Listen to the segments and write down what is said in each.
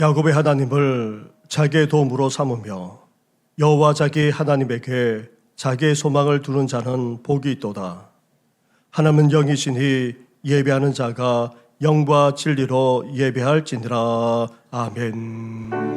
야곱의 하나님을 자기의 도움으로 삼으며 여호와 자기 하나님에게 자기의 소망을 두는 자는 복이 있도다. 하나님은 영이시니 예배하는 자가 영과 진리로 예배할지니라. 아멘.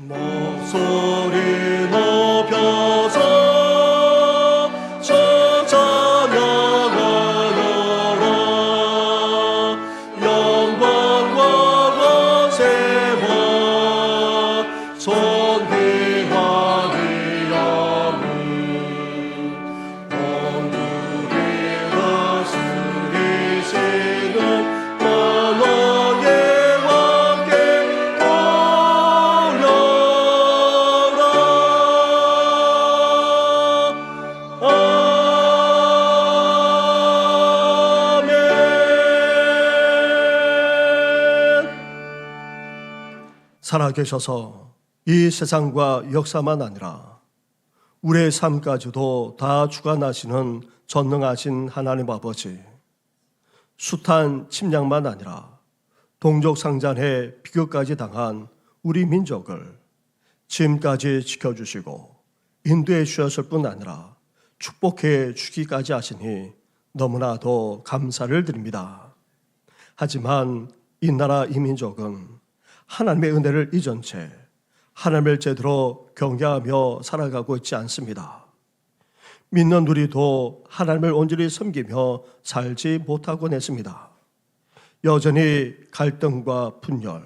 목소리 높여서 저 찬양하여라. 영광과 권세와 존귀와 위엄을 온누리 다스리시는 만왕의 왕께 살아계셔서 이 세상과 역사만 아니라 우리의 삶까지도 다 주관하시는 전능하신 하나님 아버지, 숱한 침략만 아니라 동족상잔의 비극까지 당한 우리 민족을 지금까지 지켜주시고 인도해 주셨을 뿐 아니라 축복해 주기까지 하시니 너무나도 감사를 드립니다. 하지만 이 나라 이 민족은 하나님의 은혜를 잊은 채 하나님을 제대로 경외하며 살아가고 있지 않습니다. 믿는 우리도 하나님을 온전히 섬기며 살지 못하곤 했습니다. 여전히 갈등과 분열,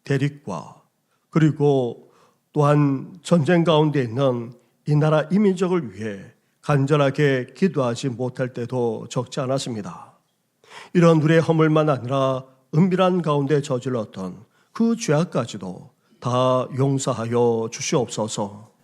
대립과 그리고 또한 전쟁 가운데 있는 이 나라 이 민족을 위해 간절하게 기도하지 못할 때도 적지 않았습니다. 이런 우리의 허물만 아니라 은밀한 가운데 저질렀던 그 죄악까지도 다 용서하여 주시옵소서.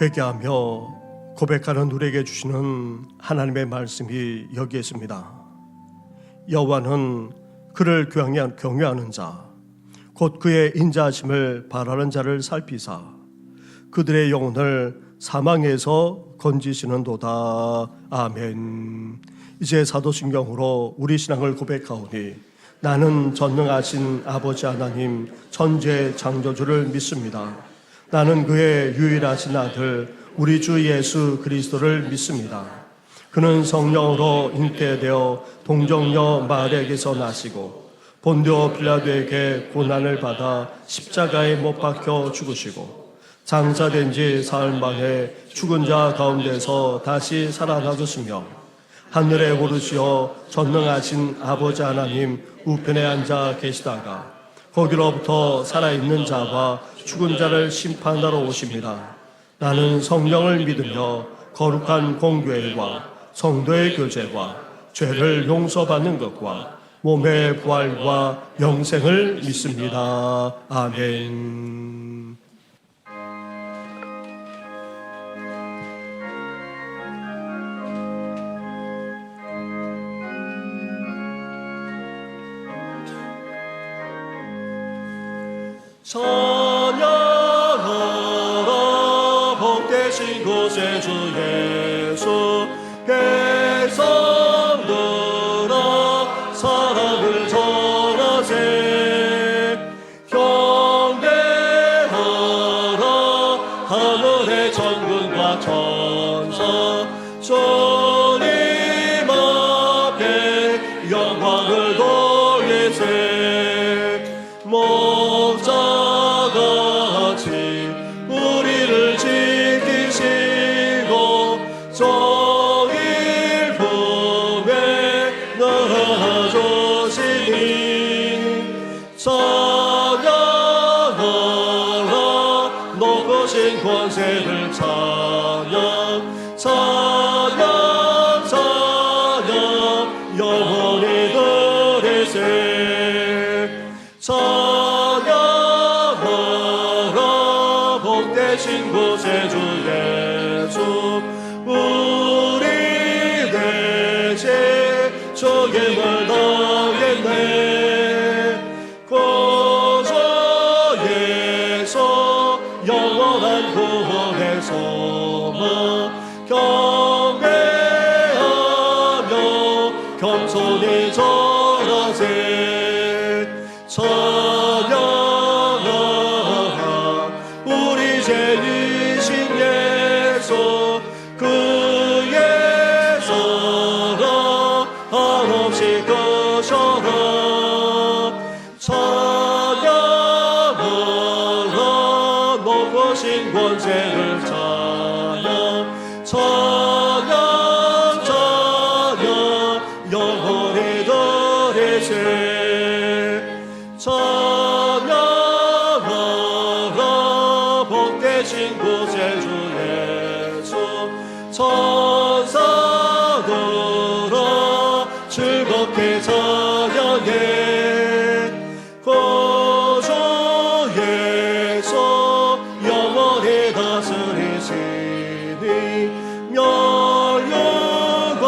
회개하며 고백하는 우리에게 주시는 하나님의 말씀이 여기에 있습니다. 여호와는 그를 경외하는 자, 곧 그의 인자하심을 바라는 자를 살피사 그들의 영혼을 사망에서 건지시는도다. 아멘. 이제 사도신경으로 우리 신앙을 고백하오니 나는 전능하신 아버지 하나님 천지의 창조주를 믿습니다. 나는 그의 유일하신 아들 우리 주 예수 그리스도를 믿습니다. 그는 성령으로 잉태되어 동정녀 마리아에게서 나시고 본디오 빌라도에게 고난을 받아 십자가에 못 박혀 죽으시고 장사된 지 사흘 만에 죽은 자 가운데서 다시 살아나셨으며 하늘에 오르시어 전능하신 아버지 하나님 우편에 앉아 계시다가 거기로부터 살아있는 자와 죽은 자를 심판하러 오십니다. 나는 성령을 믿으며 거룩한 공교회와 성도의 교제와 죄를 용서받는 것과 몸의 부활과 영생을 믿습니다. 아멘. 찬양하라 복되신 곳에 주 예수 백성들아 높으신 권세를 찬양 찬양 찬양 영원히 드리세 찬양하라 복되신 구세주 예수 우리 대제 주님을 당했네 고저에서 영원한 구원의 소망 경배하며 겸손히 절하세 찬양하라 우리 죄이신 예수 그의 사랑 한없이 크셔라 찬양하라 높으신 권세를 찬양 찬양 찬양 영원히 드리세 찬양하라 복되신 구세주 예수 천사들아 즐겁게 찬양해 고조에서 영원히 다스리시니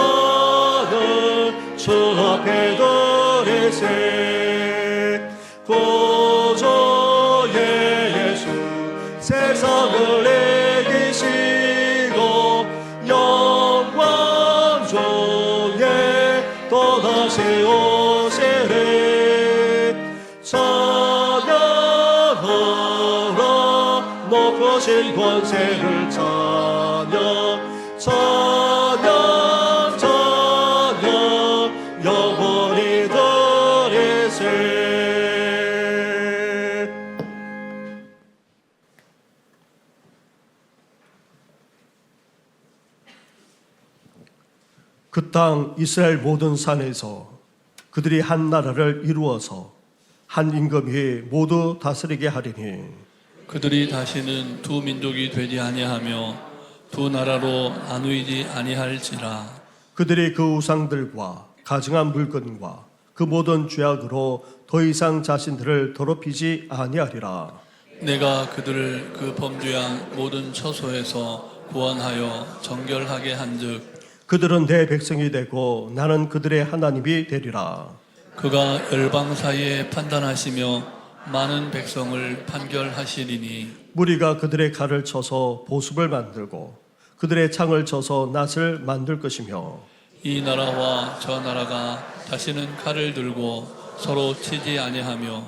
멸류관을 주 앞에 드리세 고조의 예수 세상을 이기시고 영광 중에 또다시 오시리 찬양하라 높으신 권세를 찬양 찬양 찬양 영원히 드리세 그 땅 이스라엘 모든 산에서 그들이 한 나라를 이루어서 한 임금이 모두 다스리게 하리니 그들이 다시는 두 민족이 되지 아니하며 두 나라로 나누이지 아니할지라. 그들이 그 우상들과 가증한 물건과 그 모든 죄악으로 더 이상 자신들을 더럽히지 아니하리라. 내가 그들을 그 범죄한 모든 처소에서 구원하여 정결하게 한즉 그들은 내 백성이 되고 나는 그들의 하나님이 되리라. 그가 열방 사이에 판단하시며 많은 백성을 판결하시리니 무리가 그들의 칼을 쳐서 보습을 만들고 그들의 창을 쳐서 낫을 만들 것이며 이 나라와 저 나라가 다시는 칼을 들고 서로 치지 아니하며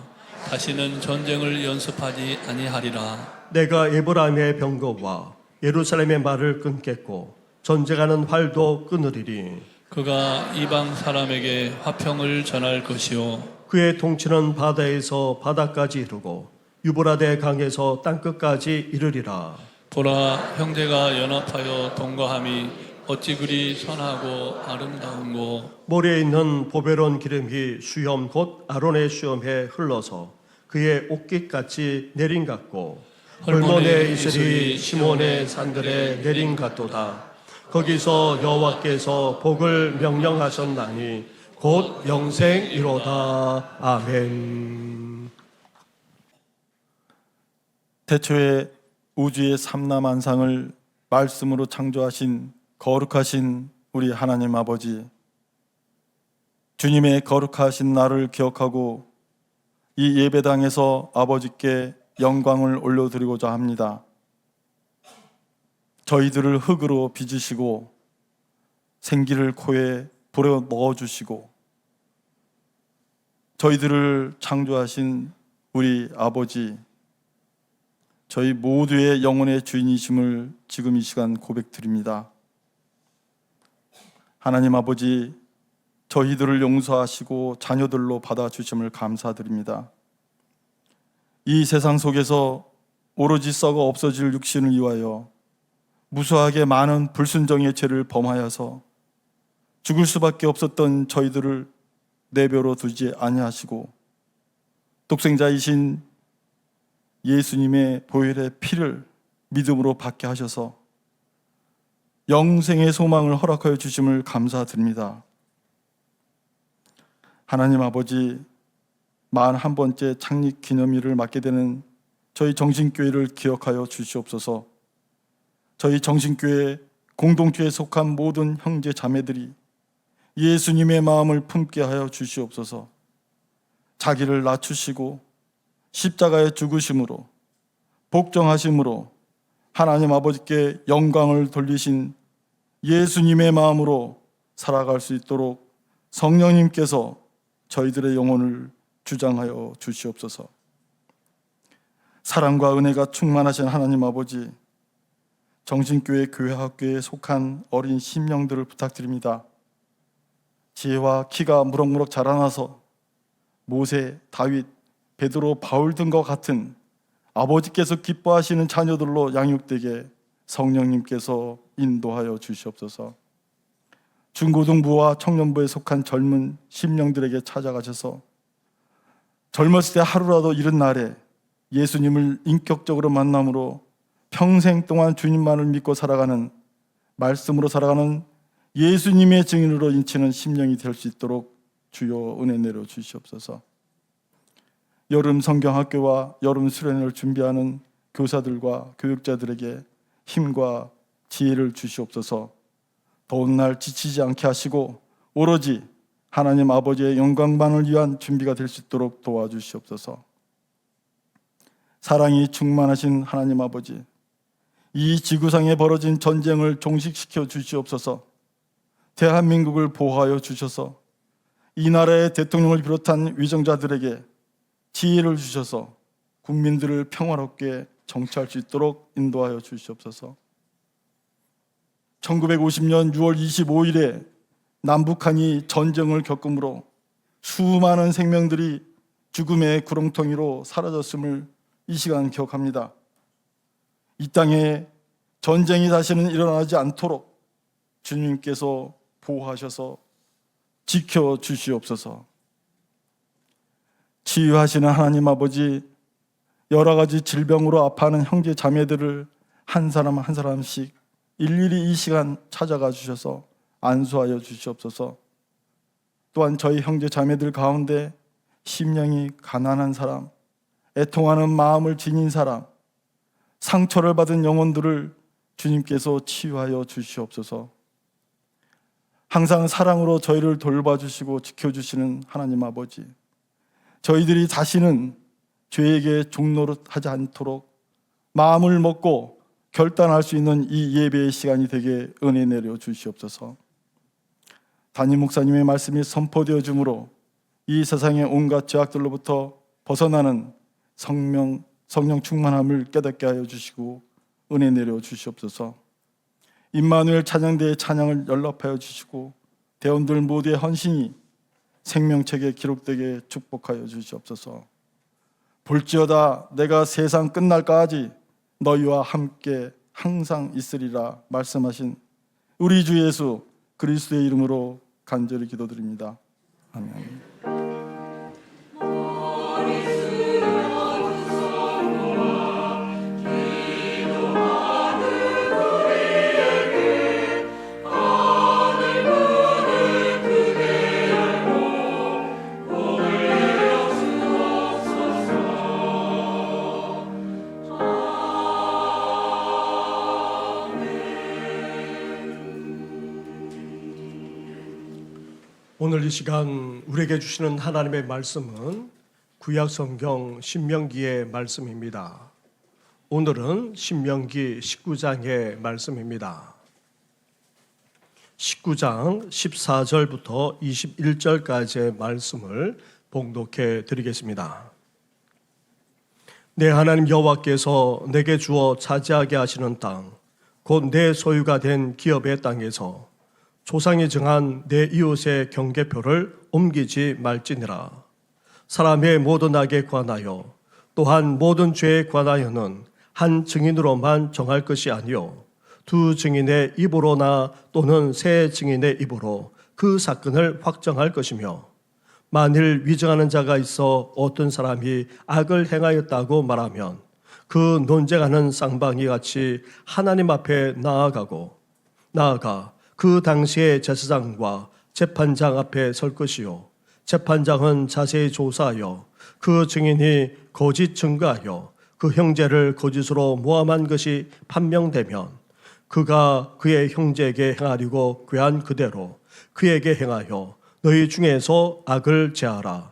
다시는 전쟁을 연습하지 아니하리라. 내가 에브라임의 병거와 예루살렘의 말을 끊겠고 전쟁하는 활도 끊으리니 그가 이방 사람에게 화평을 전할 것이요 그의 통치는 바다에서 바다까지 이르고 유브라데 강에서 땅끝까지 이르리라. 보라, 형제가 연합하여 동거함이 어찌 그리 선하고 아름다운고. 모래에 있는 보배로운 기름이 수염 곧 아론의 수염에 흘러서 그의 옷깃같이 내린 같고 헐몬의 이슬이 시몬의 산들에 내린 같도다. 거기서 여호와께서 복을 명령하셨나니 곧 영생이로다. 아멘. 태초에 우주의 삼라만상을 말씀으로 창조하신 거룩하신 우리 하나님 아버지, 주님의 거룩하신 날을 기억하고 이 예배당에서 아버지께 영광을 올려드리고자 합니다. 저희들을 흙으로 빚으시고 생기를 코에 불어 넣어주시고 저희들을 창조하신 우리 아버지, 저희 모두의 영혼의 주인이심을 지금 이 시간 고백드립니다. 하나님 아버지, 저희들을 용서하시고 자녀들로 받아주심을 감사드립니다. 이 세상 속에서 오로지 썩어 없어질 육신을 위하여 무수하게 많은 불순종의 죄를 범하여서 죽을 수밖에 없었던 저희들을 내버려 두지 아니하시고 독생자이신 예수님의 보혈의 피를 믿음으로 받게 하셔서 영생의 소망을 허락하여 주심을 감사드립니다. 하나님 아버지, 41번째 창립 기념일을 맞게 되는 저희 정신교회를 기억하여 주시옵소서. 저희 정신교회 공동체에 속한 모든 형제 자매들이 예수님의 마음을 품게 하여 주시옵소서. 자기를 낮추시고 십자가에 죽으심으로 복종하심으로 하나님 아버지께 영광을 돌리신 예수님의 마음으로 살아갈 수 있도록 성령님께서 저희들의 영혼을 주장하여 주시옵소서. 사랑과 은혜가 충만하신 하나님 아버지, 정신교회 교회학교에 속한 어린 심령들을 부탁드립니다. 지혜와 키가 무럭무럭 자라나서 모세, 다윗, 베드로, 바울 등과 같은 아버지께서 기뻐하시는 자녀들로 양육되게 성령님께서 인도하여 주시옵소서. 중고등부와 청년부에 속한 젊은 심령들에게 찾아가셔서 젊었을 때 하루라도 이른 날에 예수님을 인격적으로 만남으로 평생 동안 주님만을 믿고 살아가는, 말씀으로 살아가는 예수님의 증인으로 인치는 심령이 될 수 있도록 주여 은혜 내려 주시옵소서. 여름 성경학교와 여름 수련회를 준비하는 교사들과 교육자들에게 힘과 지혜를 주시옵소서. 더운 날 지치지 않게 하시고 오로지 하나님 아버지의 영광만을 위한 준비가 될 수 있도록 도와주시옵소서. 사랑이 충만하신 하나님 아버지, 이 지구상에 벌어진 전쟁을 종식시켜 주시옵소서. 대한민국을 보호하여 주셔서 이 나라의 대통령을 비롯한 위정자들에게 지혜를 주셔서 국민들을 평화롭게 정치할 수 있도록 인도하여 주시옵소서. 1950년 6월 25일에 남북한이 전쟁을 겪음으로 수많은 생명들이 죽음의 구렁텅이로 사라졌음을 이 시간 기억합니다. 이 땅에 전쟁이 다시는 일어나지 않도록 주님께서 보호하셔서 지켜주시옵소서. 치유하시는 하나님 아버지, 여러 가지 질병으로 아파하는 형제 자매들을 한 사람 한 사람씩 일일이 이 시간 찾아가 주셔서 안수하여 주시옵소서. 또한 저희 형제 자매들 가운데 심령이 가난한 사람, 애통하는 마음을 지닌 사람, 상처를 받은 영혼들을 주님께서 치유하여 주시옵소서. 항상 사랑으로 저희를 돌봐주시고 지켜주시는 하나님 아버지, 저희들이 다시는 죄에게 종노릇하지 않도록 마음을 먹고 결단할 수 있는 이 예배의 시간이 되게 은혜 내려 주시옵소서. 담임 목사님의 말씀이 선포되어 주므로 이 세상의 온갖 죄악들로부터 벗어나는 성령 충만함을 깨닫게 하여 주시고 은혜 내려 주시옵소서. 임마누엘 찬양대의 찬양을 연락하여 주시고 대원들 모두의 헌신이 생명책에 기록되게 축복하여 주시옵소서. 볼지어다 내가 세상 끝날까지 너희와 함께 항상 있으리라 말씀하신 우리 주 예수 그리스도의 이름으로 간절히 기도드립니다. 아멘. 오늘 이 시간 우리에게 주시는 하나님의 말씀은 구약 성경 신명기의 말씀입니다. 오늘은 신명기 19장의 말씀입니다. 19장 14절부터 21절까지의 말씀을 봉독해 드리겠습니다. 내 하나님 여호와께서 내게 주어 차지하게 하시는 땅, 곧 내 소유가 된 기업의 땅에서 조상이 정한 내 이웃의 경계표를 옮기지 말지니라. 사람의 모든 악에 관하여 또한 모든 죄에 관하여는 한 증인으로만 정할 것이 아니요 두 증인의 입으로나 또는 세 증인의 입으로 그 사건을 확정할 것이며, 만일 위증하는 자가 있어 어떤 사람이 악을 행하였다고 말하면 그 논쟁하는 쌍방이 같이 하나님 앞에 나아가 그 당시의 제사장과 재판장 앞에 설 것이요 재판장은 자세히 조사하여 그 증인이 거짓 증거하여 그 형제를 거짓으로 모함한 것이 판명되면 그가 그의 형제에게 행하려고 꾀한 그대로 그에게 행하여 너희 중에서 악을 제하라.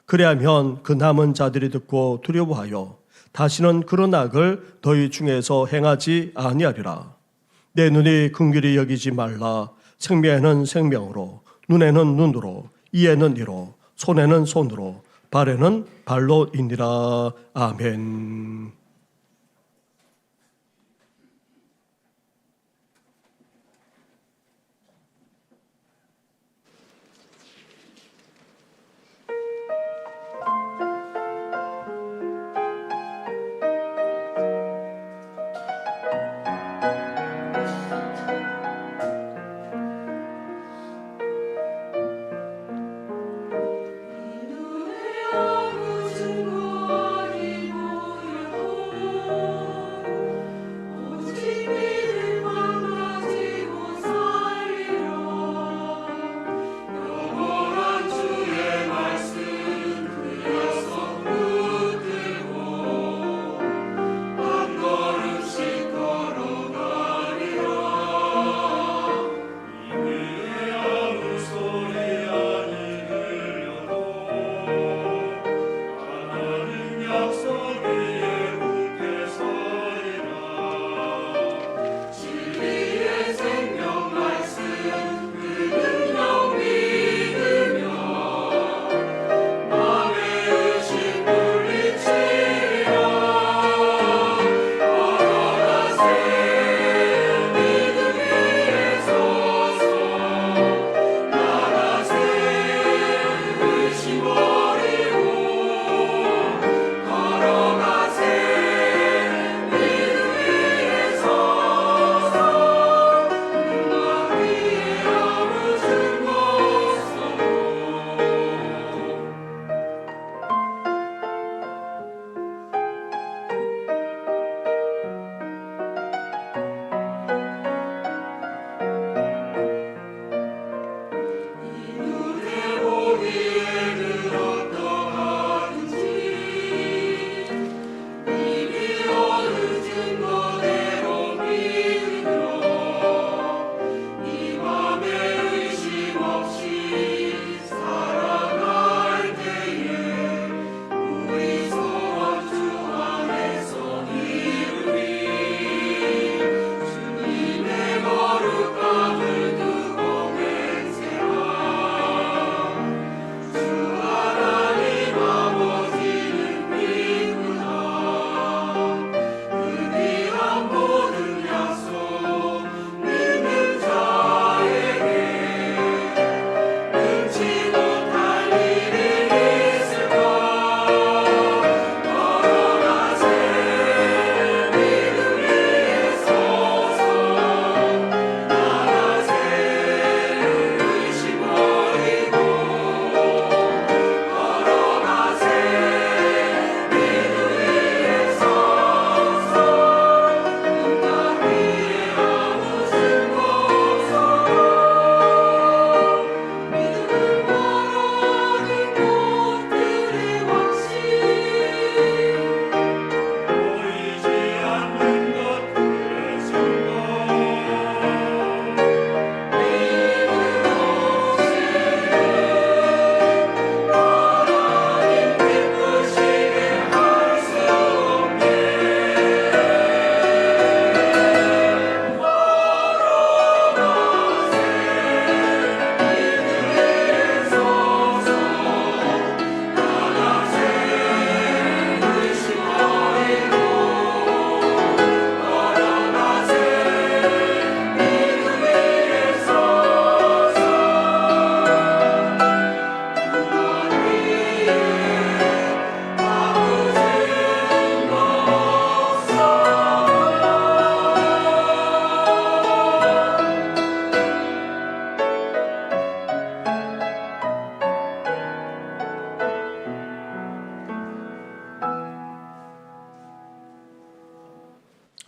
그리하면 그 남은 자들이 듣고 두려워하여 다시는 그런 악을 너희 중에서 행하지 아니하리라. 내 눈이 긍휼히 여기지 말라. 생명에는 생명으로, 눈에는 눈으로, 이에는 이로, 손에는 손으로, 발에는 발로이니라. 아멘.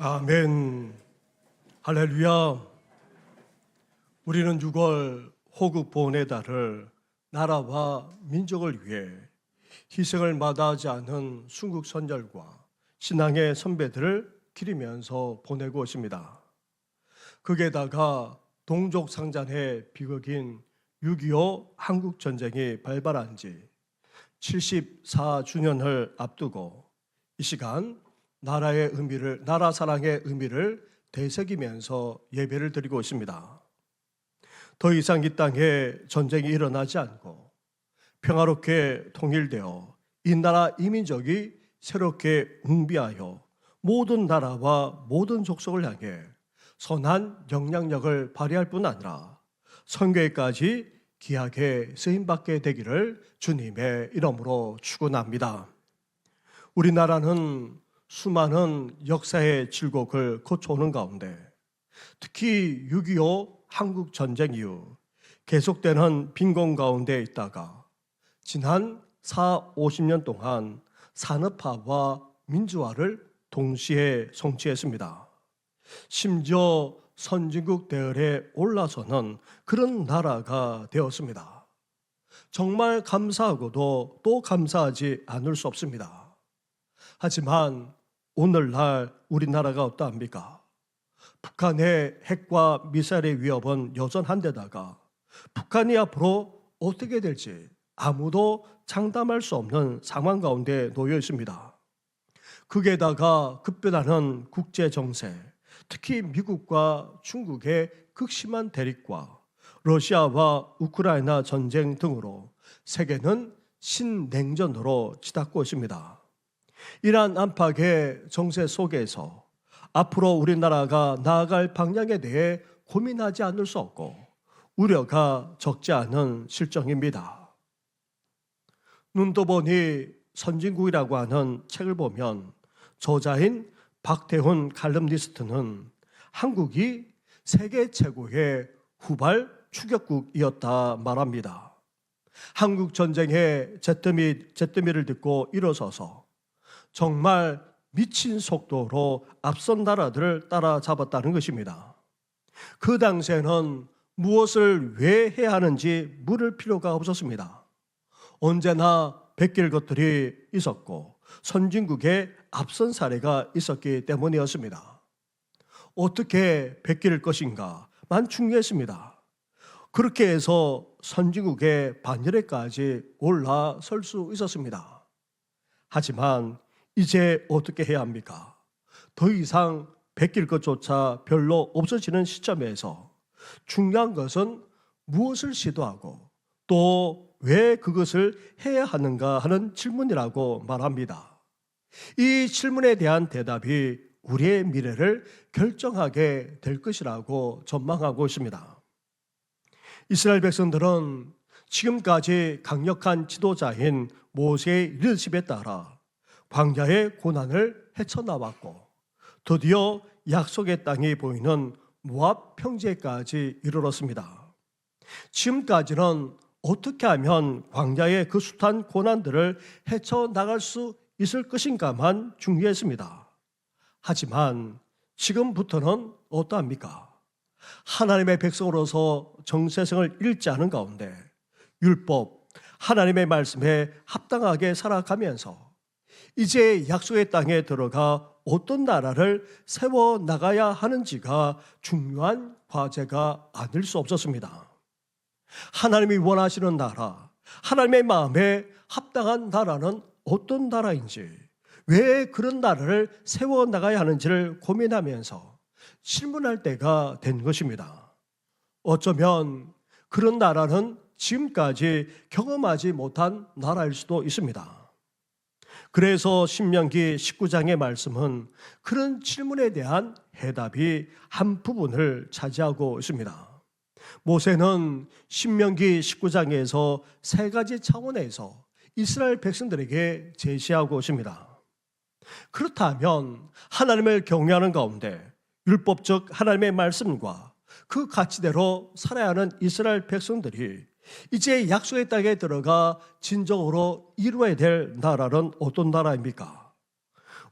아멘. 할렐루야. 우리는 6월 호국 보훈의 달을 나라와 민족을 위해 희생을 마다하지 않은 순국 선열과 신앙의 선배들을 기리면서 보내고 있습니다. 거기에다가 동족 상잔의 비극인 6.25 한국전쟁이 발발한 지 74주년을 앞두고 이 시간 나라 사랑의 의미를 되새기면서 예배를 드리고 있습니다. 더 이상 이 땅에 전쟁이 일어나지 않고 평화롭게 통일되어 이 나라 이민족이 새롭게 웅비하여 모든 나라와 모든 족속을 향해 선한 영향력을 발휘할 뿐 아니라 선교에까지 귀하게 쓰임받게 되기를 주님의 이름으로 축원합니다. 우리나라는 수많은 역사의 질곡을 거쳐오는 가운데 특히 6.25 한국전쟁 이후 계속되는 빈곤 가운데 있다가 지난 40-50년 동안 산업화와 민주화를 동시에 성취했습니다. 심지어 선진국 대열에 올라서는 그런 나라가 되었습니다. 정말 감사하고도 또 감사하지 않을 수 없습니다. 하지만 오늘날 우리나라가 어떠합니까? 북한의 핵과 미사일의 위협은 여전한데다가 북한이 앞으로 어떻게 될지 아무도 장담할 수 없는 상황 가운데 놓여 있습니다. 거기에다가 급변하는 국제 정세, 특히 미국과 중국의 극심한 대립과 러시아와 우크라이나 전쟁 등으로 세계는 신냉전으로 치닫고 있습니다. 이러한 안팎의 정세 속에서 앞으로 우리나라가 나아갈 방향에 대해 고민하지 않을 수 없고 우려가 적지 않은 실정입니다. 눈도 보니 선진국이라고 하는 책을 보면 저자인 박태훈 칼럼니스트는 한국이 세계 최고의 후발 추격국이었다 말합니다. 한국 전쟁의 잿더미를 듣고 일어서서 정말 미친 속도로 앞선 나라들을 따라잡았다는 것입니다. 그 당시에는 무엇을 왜 해야 하는지 물을 필요가 없었습니다. 언제나 베낄 것들이 있었고 선진국의 앞선 사례가 있었기 때문이었습니다. 어떻게 베낄 것인가만 중요했습니다. 그렇게 해서 선진국의 반열에까지 올라설 수 있었습니다. 하지만 이제 어떻게 해야 합니까? 더 이상 베낄 것조차 별로 없어지는 시점에서 중요한 것은 무엇을 시도하고 또 왜 그것을 해야 하는가 하는 질문이라고 말합니다. 이 질문에 대한 대답이 우리의 미래를 결정하게 될 것이라고 전망하고 있습니다. 이스라엘 백성들은 지금까지 강력한 지도자인 모세의 리더십에 따라 광야의 고난을 헤쳐나왔고 드디어 약속의 땅이 보이는 모압 평지에까지 이르렀습니다. 지금까지는 어떻게 하면 광야의 그 숱한 고난들을 헤쳐나갈 수 있을 것인가만 중요했습니다. 하지만 지금부터는 어떠합니까? 하나님의 백성으로서 정체성을 잃지 않은 가운데 율법, 하나님의 말씀에 합당하게 살아가면서 이제 약속의 땅에 들어가 어떤 나라를 세워나가야 하는지가 중요한 과제가 아닐 수 없었습니다. 하나님이 원하시는 나라, 하나님의 마음에 합당한 나라는 어떤 나라인지, 왜 그런 나라를 세워나가야 하는지를 고민하면서 질문할 때가 된 것입니다. 어쩌면 그런 나라는 지금까지 경험하지 못한 나라일 수도 있습니다. 그래서 신명기 19장의 말씀은 그런 질문에 대한 해답이 한 부분을 차지하고 있습니다. 모세는 신명기 19장에서 세 가지 차원에서 이스라엘 백성들에게 제시하고 있습니다. 그렇다면 하나님을 경외하는 가운데 율법적 하나님의 말씀과 그 가치대로 살아야 하는 이스라엘 백성들이 이제 약속의 땅에 들어가 진정으로 이루어야 될 나라는 어떤 나라입니까?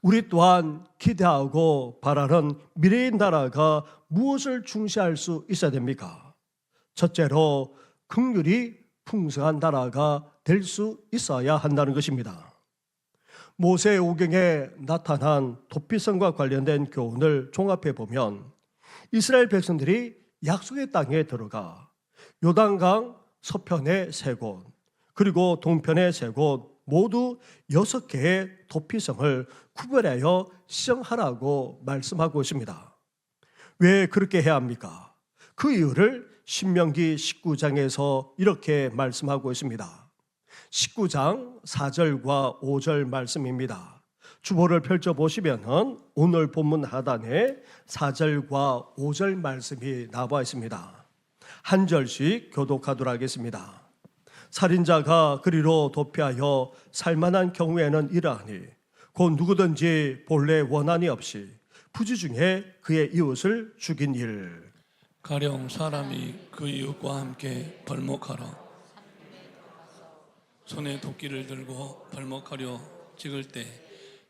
우리 또한 기대하고 바라는 미래의 나라가 무엇을 중시할 수 있어야 됩니까? 첫째로 긍휼이 풍성한 나라가 될 수 있어야 한다는 것입니다. 모세 오경에 나타난 도피성과 관련된 교훈을 종합해 보면 이스라엘 백성들이 약속의 땅에 들어가 요단강 서편의 3곳 그리고 동편의 3곳 모두 6개의 도피성을 구별하여 시정하라고 말씀하고 있습니다. 왜 그렇게 해야 합니까? 그 이유를 신명기 19장에서 이렇게 말씀하고 있습니다. 19장 4절과 5절 말씀입니다. 주보를 펼쳐보시면 오늘 본문 하단에 4절과 5절 말씀이 나와 있습니다. 한 절씩 교독하도록 하겠습니다. 살인자가 그리로 도피하여 살만한 경우에는 이러하니 곧 누구든지 본래 원한이 없이 부지 중에 그의 이웃을 죽인 일. 가령 사람이 그 이웃과 함께 벌목하러 손에 도끼를 들고 벌목하려 찍을 때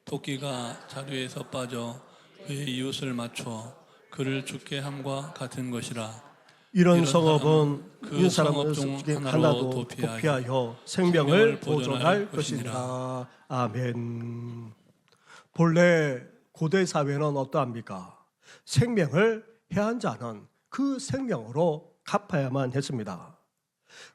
도끼가 자루에서 빠져 그의 이웃을 맞춰 그를 죽게 함과 같은 것이라. 이런 성업은 그 이 사람 성업 중 중에 하나로 하나도 도피하여 도피하여 생명을 보존할 보존할 것이니라. 아멘. 본래 고대 사회는 어떠합니까? 생명을 해한 자는 그 생명으로 갚아야만 했습니다.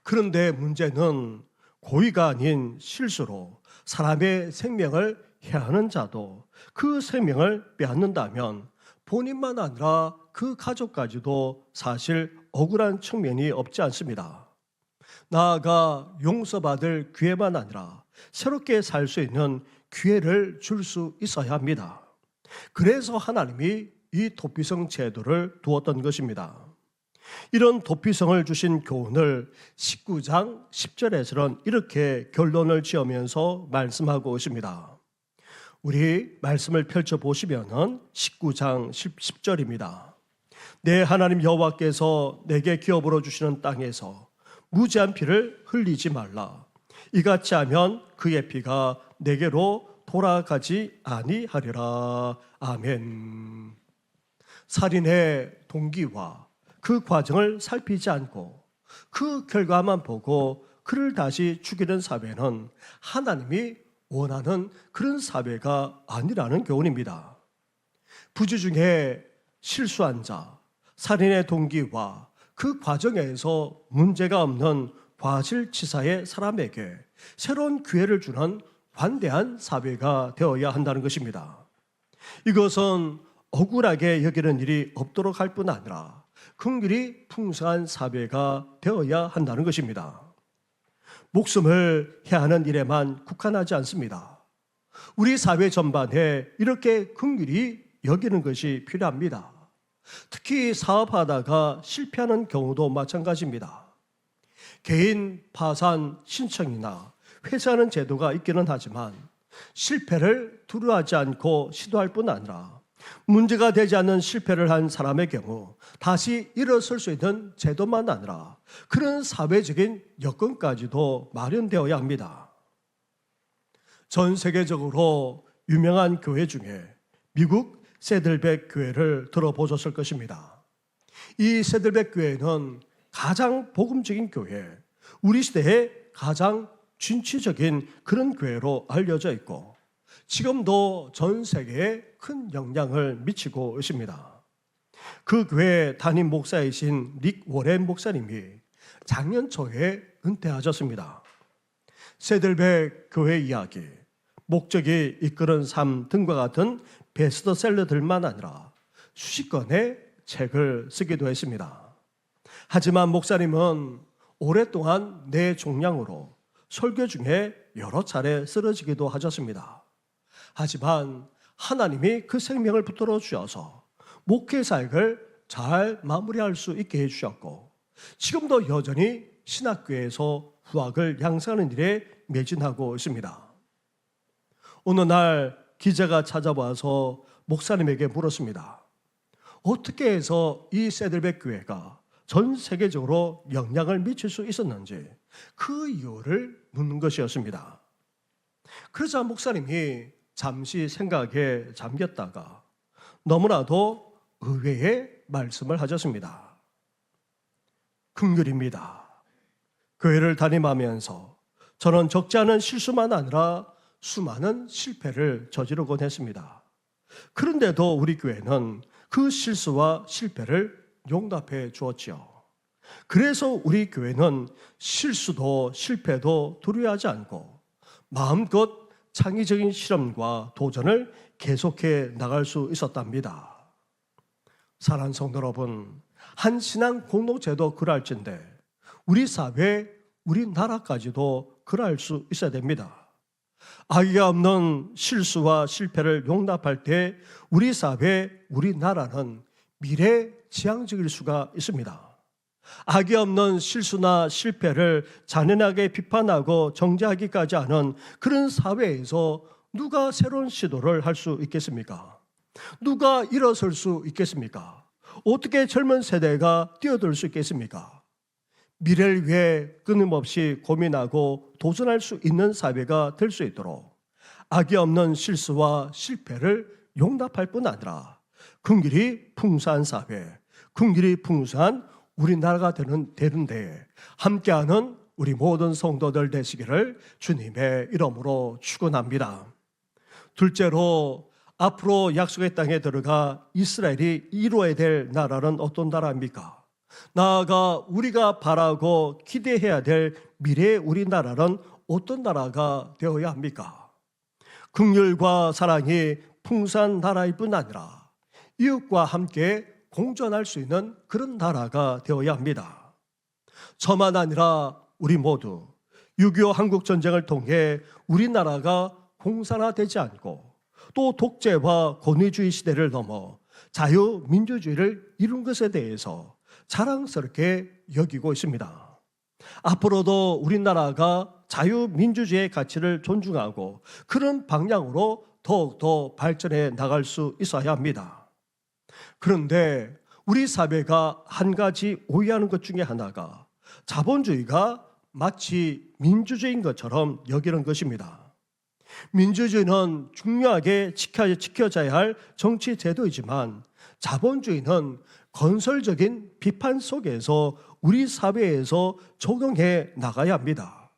그런데 문제는 고의가 아닌 실수로 사람의 생명을 해하는 자도 그 생명을 빼앗는다면 본인만 아니라 그 가족까지도 사실 억울한 측면이 없지 않습니다. 나아가 용서받을 기회만 아니라 새롭게 살 수 있는 기회를 줄 수 있어야 합니다. 그래서 하나님이 이 도피성 제도를 두었던 것입니다. 이런 도피성을 주신 교훈을 19장 10절에서는 이렇게 결론을 지으면서 말씀하고 있습니다. 우리 말씀을 펼쳐보시면 19장 10절입니다. 내 하나님 여호와께서 내게 기업으로 주시는 땅에서 무죄한 피를 흘리지 말라. 이같이 하면 그의 피가 내게로 돌아가지 아니하리라. 아멘. 살인의 동기와 그 과정을 살피지 않고 그 결과만 보고 그를 다시 죽이는 사회는 하나님이 원하는 그런 사회가 아니라는 교훈입니다. 부지 중에 실수한 자, 살인의 동기와 그 과정에서 문제가 없는 과실치사의 사람에게 새로운 기회를 주는 관대한 사회가 되어야 한다는 것입니다. 이것은 억울하게 여기는 일이 없도록 할 뿐 아니라 긍휼이 풍성한 사회가 되어야 한다는 것입니다. 목숨을 해하는 일에만 국한하지 않습니다. 우리 사회 전반에 이렇게 긍휼히 여기는 것이 필요합니다. 특히 사업하다가 실패하는 경우도 마찬가지입니다. 개인 파산 신청이나 회사하는 제도가 있기는 하지만 실패를 두려워하지 않고 시도할 뿐 아니라 문제가 되지 않는 실패를 한 사람의 경우 다시 일어설 수 있는 제도만 아니라 그런 사회적인 여건까지도 마련되어야 합니다. 전 세계적으로 유명한 교회 중에 미국 세들백 교회를 들어보셨을 것입니다. 이 세들백 교회는 가장 복음적인 교회, 우리 시대의 가장 진취적인 그런 교회로 알려져 있고 지금도 전 세계에 큰 영향을 미치고 있습니다. 그 교회 담임 목사이신 릭 워렌 목사님이 작년 초에 은퇴하셨습니다. 세들백 교회 이야기, 목적이 이끄는 삶 등과 같은 베스트셀러들만 아니라 수십 권의 책을 쓰기도 했습니다. 하지만 목사님은 오랫동안 뇌종양으로 설교 중에 여러 차례 쓰러지기도 하셨습니다. 하지만 하나님이 그 생명을 붙들어 주셔서 목회 사역을 잘 마무리할 수 있게 해주셨고 지금도 여전히 신학교에서 후학을 양성하는 일에 매진하고 있습니다. 어느 날 기자가 찾아와서 목사님에게 물었습니다. 어떻게 해서 이 세들백 교회가 전 세계적으로 영향을 미칠 수 있었는지 그 이유를 묻는 것이었습니다. 그러자 목사님이 잠시 생각에 잠겼다가 너무나도 의외의 말씀을 하셨습니다. 긍휼입니다. 교회를 담임하면서 저는 적지 않은 실수만 아니라 수많은 실패를 저지르곤 했습니다. 그런데도 우리 교회는 그 실수와 실패를 용납해 주었지요. 그래서 우리 교회는 실수도 실패도 두려워하지 않고 마음껏 창의적인 실험과 도전을 계속해 나갈 수 있었답니다. 사랑하는 성도 여러분, 한 신앙 공동체도 그럴진데 우리 사회, 우리 나라까지도 그럴 수 있어야 됩니다. 악의가 없는 실수와 실패를 용납할 때 우리 사회, 우리 나라는 미래지향적일 수가 있습니다. 악의 없는 실수나 실패를 잔인하게 비판하고 정죄하기까지 하는 그런 사회에서 누가 새로운 시도를 할 수 있겠습니까? 누가 일어설 수 있겠습니까? 어떻게 젊은 세대가 뛰어들 수 있겠습니까? 미래를 위해 끊임없이 고민하고 도전할 수 있는 사회가 될 수 있도록 악이 없는 실수와 실패를 용납할 뿐 아니라 긍휼이 풍성한 사회, 긍휼이 풍성한 우리나라가 되는데 함께하는 우리 모든 성도들 되시기를 주님의 이름으로 축원합니다. 둘째로 앞으로 약속의 땅에 들어가 이스라엘이 이루어야 될 나라는 어떤 나라입니까? 나아가 우리가 바라고 기대해야 될 미래의 우리나라는 어떤 나라가 되어야 합니까? 긍휼과 사랑이 풍성한 나라일 뿐 아니라 이웃과 함께 공존할 수 있는 그런 나라가 되어야 합니다. 저만 아니라 우리 모두 6.25 한국전쟁을 통해 우리나라가 공산화되지 않고 또 독재와 권위주의 시대를 넘어 자유민주주의를 이룬 것에 대해서 자랑스럽게 여기고 있습니다. 앞으로도 우리나라가 자유민주주의의 가치를 존중하고 그런 방향으로 더욱더 발전해 나갈 수 있어야 합니다. 그런데 우리 사회가 한 가지 오해하는 것 중에 하나가 자본주의가 마치 민주주의인 것처럼 여기는 것입니다. 민주주의는 중요하게 지켜져야 할 정치 제도이지만 자본주의는 건설적인 비판 속에서 우리 사회에서 적용해 나가야 합니다.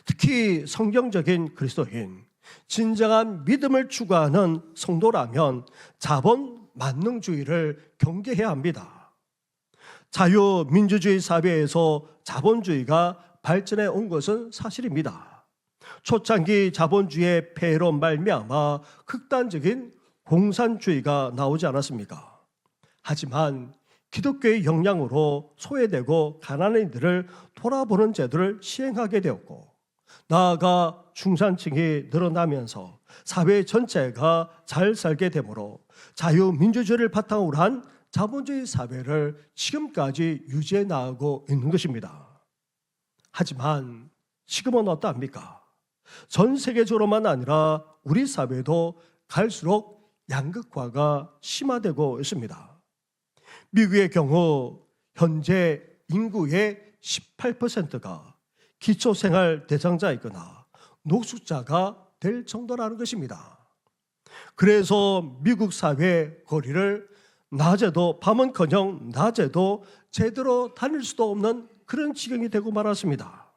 특히 성경적인 그리스도인, 진정한 믿음을 추구하는 성도라면 자본 만능주의를 경계해야 합니다. 자유민주주의 사회에서 자본주의가 발전해 온 것은 사실입니다. 초창기 자본주의의 폐해로 말미암아 극단적인 공산주의가 나오지 않았습니까? 하지만 기독교의 영향으로 소외되고 가난한 이들을 돌아보는 제도를 시행하게 되었고 나아가 중산층이 늘어나면서 사회 전체가 잘 살게 되므로 자유민주주의를 바탕으로 한 자본주의 사회를 지금까지 유지해 나가고 있는 것입니다. 하지만 지금은 어떠합니까? 전 세계적으로만 아니라 우리 사회도 갈수록 양극화가 심화되고 있습니다. 미국의 경우 현재 인구의 18%가 기초생활 대상자이거나 노숙자가 될 정도라는 것입니다. 그래서 미국 사회 거리를 낮에도 밤은커녕 낮에도 제대로 다닐 수도 없는 그런 지경이 되고 말았습니다.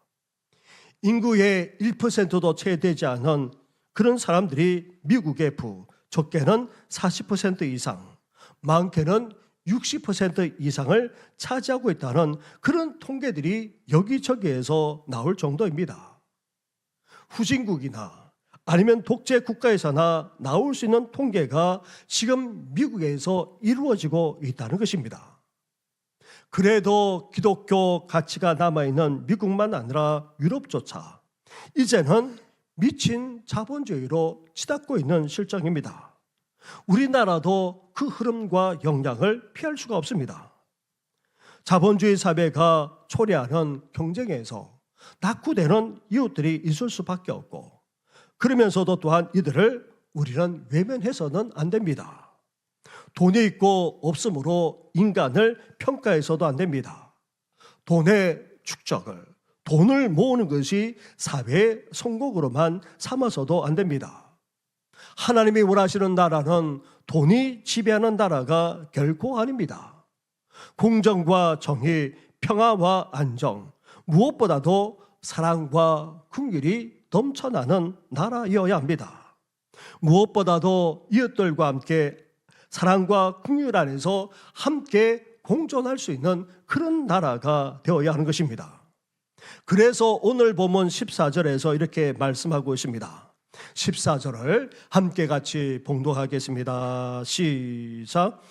인구의 1%도 채 되지 않은 그런 사람들이 미국의 적게는 40% 이상, 많게는 60% 이상을 차지하고 있다는 그런 통계들이 여기저기에서 나올 정도입니다. 후진국이나 아니면 독재 국가에서나 나올 수 있는 통계가 지금 미국에서 이루어지고 있다는 것입니다. 그래도 기독교 가치가 남아있는 미국만 아니라 유럽조차 이제는 미친 자본주의로 치닫고 있는 실정입니다. 우리나라도 그 흐름과 영향을 피할 수가 없습니다. 자본주의 사회가 초래하는 경쟁에서 낙후되는 이웃들이 있을 수밖에 없고 그러면서도 또한 이들을 우리는 외면해서는 안 됩니다. 돈이 있고 없음으로 인간을 평가해서도 안 됩니다. 돈의 축적을, 돈을 모으는 것이 사회의 성공으로만 삼아서도 안 됩니다. 하나님이 원하시는 나라는 돈이 지배하는 나라가 결코 아닙니다. 공정과 정의, 평화와 안정, 무엇보다도 사랑과 긍휼이 넘쳐나는 나라여야 합니다. 무엇보다도 이웃들과 함께 사랑과 긍휼 안에서 함께 공존할 수 있는 그런 나라가 되어야 하는 것입니다. 그래서 오늘 본문 14절에서 이렇게 말씀하고 있습니다. 14절을 함께 같이 봉독하겠습니다. 시작.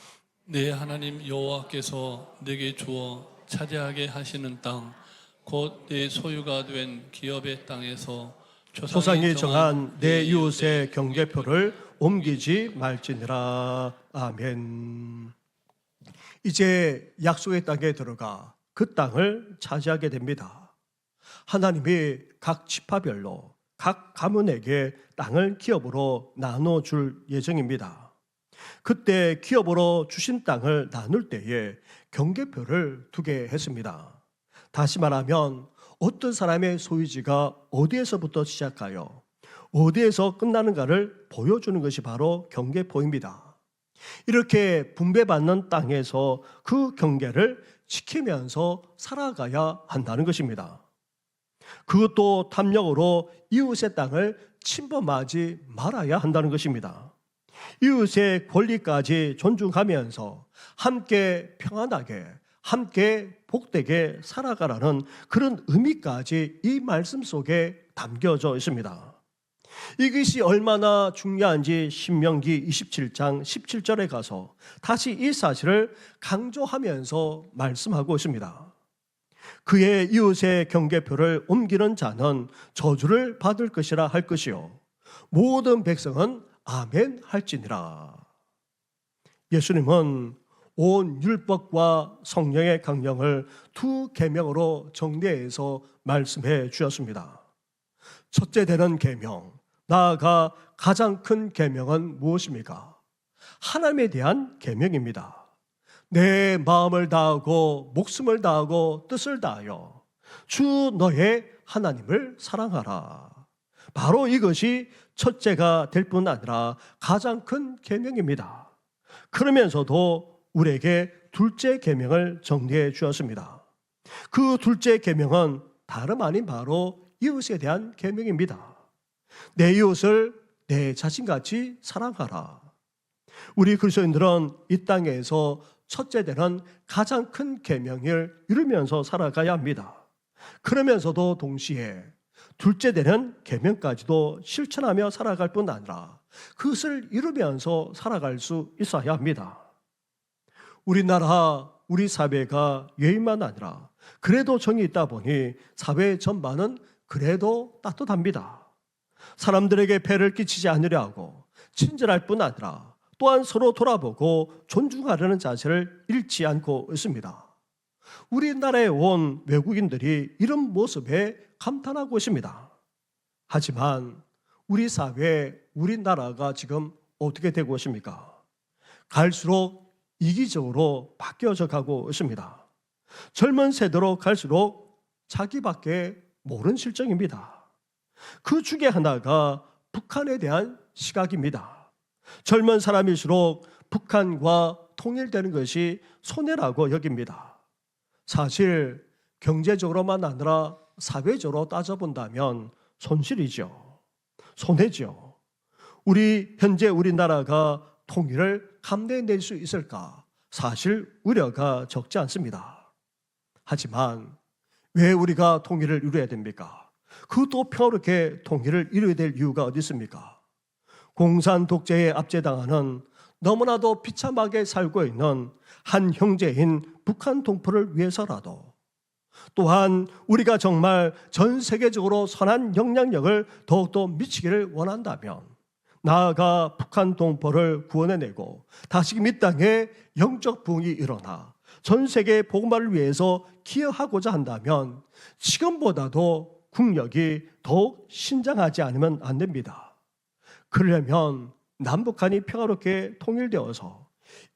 내 하나님 여호와께서 내게 주어 차지하게 하시는 땅, 곧 내 소유가 된 기업의 땅에서 조상이 정한 내 이웃의 경계표를 옮기지 말지니라. 아멘. 이제 약속의 땅에 들어가 그 땅을 차지하게 됩니다. 하나님이 각 지파별로 각 가문에게 땅을 기업으로 나눠줄 예정입니다. 그때 기업으로 주신 땅을 나눌 때에 경계표를 두게 했습니다. 다시 말하면 어떤 사람의 소유지가 어디에서부터 시작하여 어디에서 끝나는가를 보여주는 것이 바로 경계표입니다. 이렇게 분배받는 땅에서 그 경계를 지키면서 살아가야 한다는 것입니다. 그것도 탐욕으로 이웃의 땅을 침범하지 말아야 한다는 것입니다. 이웃의 권리까지 존중하면서 함께 평안하게, 함께 복되게 살아가라는 그런 의미까지 이 말씀 속에 담겨져 있습니다. 이것이 얼마나 중요한지 신명기 27장 17절에 가서 다시 이 사실을 강조하면서 말씀하고 있습니다. 그의 이웃의 경계표를 옮기는 자는 저주를 받을 것이라 할 것이요 모든 백성은 아멘 할지니라. 예수님은 온 율법과 성령의 강령을 두 계명으로 정리해서 말씀해 주셨습니다. 첫째 되는 계명, 나아가 가장 큰 계명은 무엇입니까? 하나님에 대한 계명입니다. 내 마음을 다하고 목숨을 다하고 뜻을 다하여 주 너의 하나님을 사랑하라. 바로 이것이 첫째가 될 뿐 아니라 가장 큰 계명입니다. 그러면서도 우리에게 둘째 계명을 정리해 주었습니다. 그 둘째 계명은 다름 아닌 바로 이웃에 대한 계명입니다. 내 이웃을 내 자신같이 사랑하라. 우리 그리스도인들은 이 땅에서 첫째 되는 가장 큰 계명을 이루면서 살아가야 합니다. 그러면서도 동시에 둘째 되는 계명까지도 실천하며 살아갈 뿐 아니라 그것을 이루면서 살아갈 수 있어야 합니다. 우리나라, 우리 사회가 예의만 아니라 그래도 정이 있다 보니 사회 전반은 그래도 따뜻합니다. 사람들에게 폐를 끼치지 않으려 하고 친절할 뿐 아니라 또한 서로 돌아보고 존중하려는 자세를 잃지 않고 있습니다. 우리나라에 온 외국인들이 이런 모습에 감탄하고 있습니다. 하지만 우리 사회, 우리나라가 지금 어떻게 되고 있습니까? 갈수록 이기적으로 바뀌어져 가고 있습니다. 젊은 세대로 갈수록 자기밖에 모르는 실정입니다. 그 중에 하나가 북한에 대한 시각입니다. 젊은 사람일수록 북한과 통일되는 것이 손해라고 여깁니다. 사실 경제적으로만 아니라 사회적으로 따져본다면 손실이죠. 손해죠. 현재 우리나라가 통일을 감내낼 수 있을까? 사실 우려가 적지 않습니다. 하지만 왜 우리가 통일을 이루어야 됩니까? 그것도 평화롭게 통일을 이루어야 될 이유가 어디 있습니까? 공산 독재에 압제당하는 너무나도 비참하게 살고 있는 한 형제인 북한 동포를 위해서라도 또한 우리가 정말 전 세계적으로 선한 영향력을 더욱더 미치기를 원한다면 나아가 북한 동포를 구원해내고 다시금 이 땅에 영적 부흥이 일어나 전 세계 복음화를 위해서 기여하고자 한다면 지금보다도 국력이 더욱 신장하지 않으면 안 됩니다. 그러려면 남북한이 평화롭게 통일되어서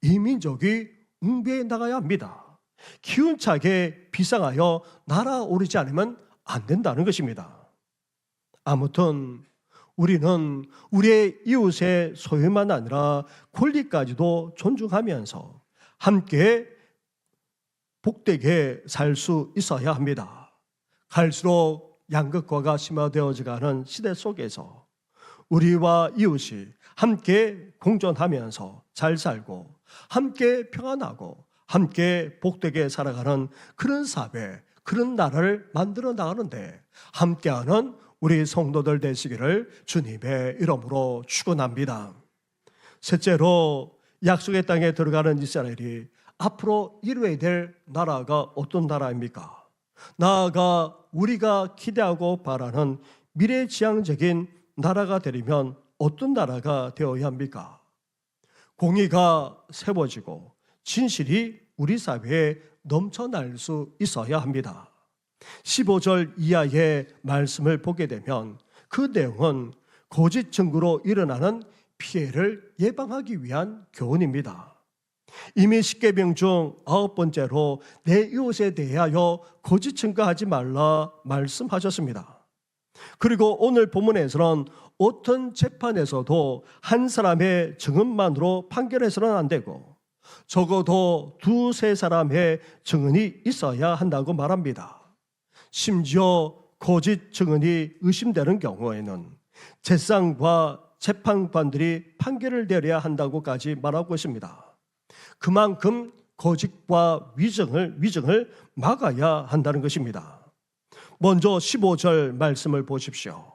이민족이 웅비해 나가야 합니다. 기운차게 비상하여 날아오르지 않으면 안 된다는 것입니다. 아무튼 우리는 우리의 이웃의 소유만 아니라 권리까지도 존중하면서 함께 복되게 살 수 있어야 합니다. 갈수록 양극화가 심화되어져가는 시대 속에서 우리와 이웃이 함께 공존하면서 잘 살고 함께 평안하고 함께 복되게 살아가는 그런 사회, 그런 나라를 만들어 나가는데 함께하는 우리 성도들 되시기를 주님의 이름으로 축원합니다. 셋째로 약속의 땅에 들어가는 이스라엘이 앞으로 이루어야 될 나라가 어떤 나라입니까? 나아가 우리가 기대하고 바라는 미래지향적인 나라가 되려면 어떤 나라가 되어야 합니까? 공의가 세워지고 진실이 우리 사회에 넘쳐날 수 있어야 합니다. 15절 이하의 말씀을 보게 되면 그 내용은 거짓 증거로 일어나는 피해를 예방하기 위한 교훈입니다. 이미 10계명 중 9번째로 내 이웃에 대하여 거짓 증거하지 말라 말씀하셨습니다. 그리고 오늘 본문에서는 어떤 재판에서도 한 사람의 증언만으로 판결해서는 안 되고 적어도 2-3 사람의 증언이 있어야 한다고 말합니다. 심지어 거짓 증언이 의심되는 경우에는 재상과 재판관들이 판결을 내려야 한다고까지 말하고 있습니다. 그만큼 거짓과 위증을 막아야 한다는 것입니다. 먼저 15절 말씀을 보십시오.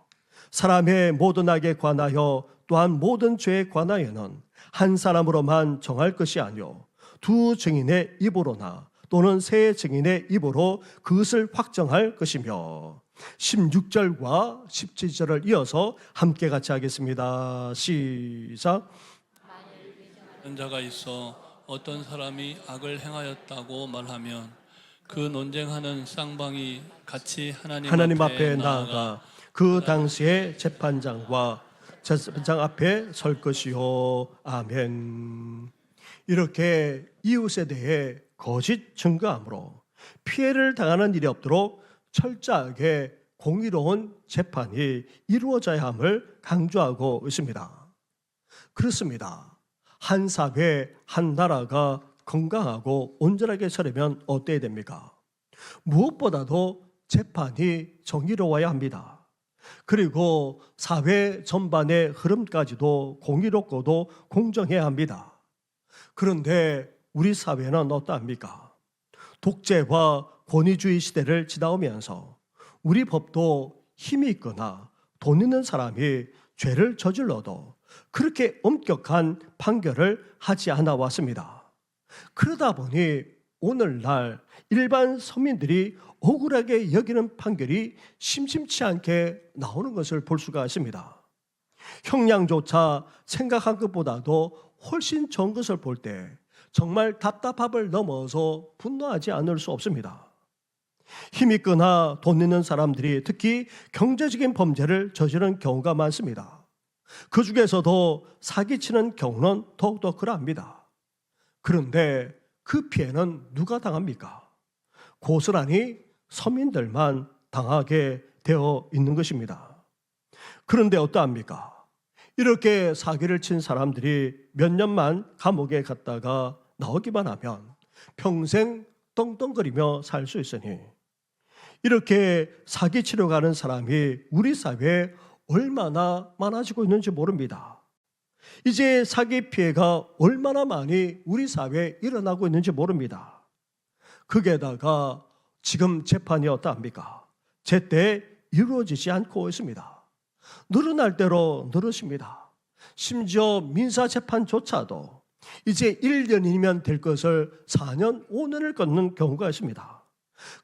사람의 모든 악에 관하여 또한 모든 죄에 관하여는 한 사람으로만 정할 것이 아니요 2 증인의 입으로나 또는 3 증인의 입으로 그것을 확정할 것이며 16절과 17절을 이어서 함께 같이 하겠습니다. 시작. 한 자가 있어 어떤 사람이 악을 행하였다고 말하면 그 논쟁하는 쌍방이 같이 하나님 앞에 나아가 그 당시에 재판장과 재판장 앞에 설 것이요. 아멘. 이렇게 이웃에 대해 거짓 증거함으로 피해를 당하는 일이 없도록 철저하게 공의로운 재판이 이루어져야 함을 강조하고 있습니다. 그렇습니다. 한 사회, 한 나라가 건강하고 온전하게 서려면 어때야 됩니까? 무엇보다도 재판이 정의로워야 합니다. 그리고 사회 전반의 흐름까지도 공의롭고도 공정해야 합니다. 그런데 우리 사회는 어떠합니까? 독재와 권위주의 시대를 지나오면서 우리 법도 힘이 있거나 돈 있는 사람이 죄를 저질러도 그렇게 엄격한 판결을 하지 않아 왔습니다. 그러다 보니 오늘날 일반 서민들이 억울하게 여기는 판결이 심심치 않게 나오는 것을 볼 수가 있습니다. 형량조차 생각한 것보다도 훨씬 적은 것을 볼 때 정말 답답함을 넘어서 분노하지 않을 수 없습니다. 힘있거나 돈 있는 사람들이 특히 경제적인 범죄를 저지르는 경우가 많습니다. 그 중에서도 사기치는 경우는 더욱더 그러합니다. 그런데 그 피해는 누가 당합니까? 고스란히 서민들만 당하게 되어 있는 것입니다. 그런데 어떠합니까? 이렇게 사기를 친 사람들이 몇 년만 감옥에 갔다가 나오기만 하면 평생 떵떵거리며 살 수 있으니 이렇게 사기치러 가는 사람이 우리 사회에 얼마나 많아지고 있는지 모릅니다. 이제 사기 피해가 얼마나 많이 우리 사회에 일어나고 있는지 모릅니다. 거기에다가 지금 재판이 어떠합니까? 제때 이루어지지 않고 있습니다. 늘어날 대로 늘으십니다. 심지어 민사재판조차도 이제 1년이면 될 것을 4년, 5년을 걷는 경우가 있습니다.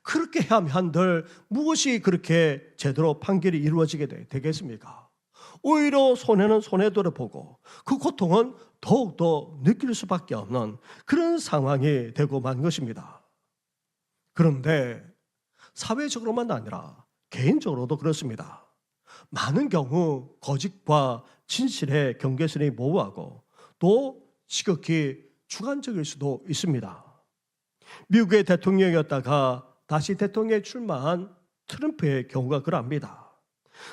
그렇게 한들 무엇이 그렇게 제대로 판결이 이루어지게 되겠습니까? 오히려 손해는 손해대로 보고 그 고통은 더욱더 느낄 수밖에 없는 그런 상황이 되고 만 것입니다. 그런데 사회적으로만 아니라 개인적으로도 그렇습니다. 많은 경우 거짓과 진실의 경계선이 모호하고 또 지극히 주관적일 수도 있습니다. 미국의 대통령이었다가 다시 대통령에 출마한 트럼프의 경우가 그러합니다.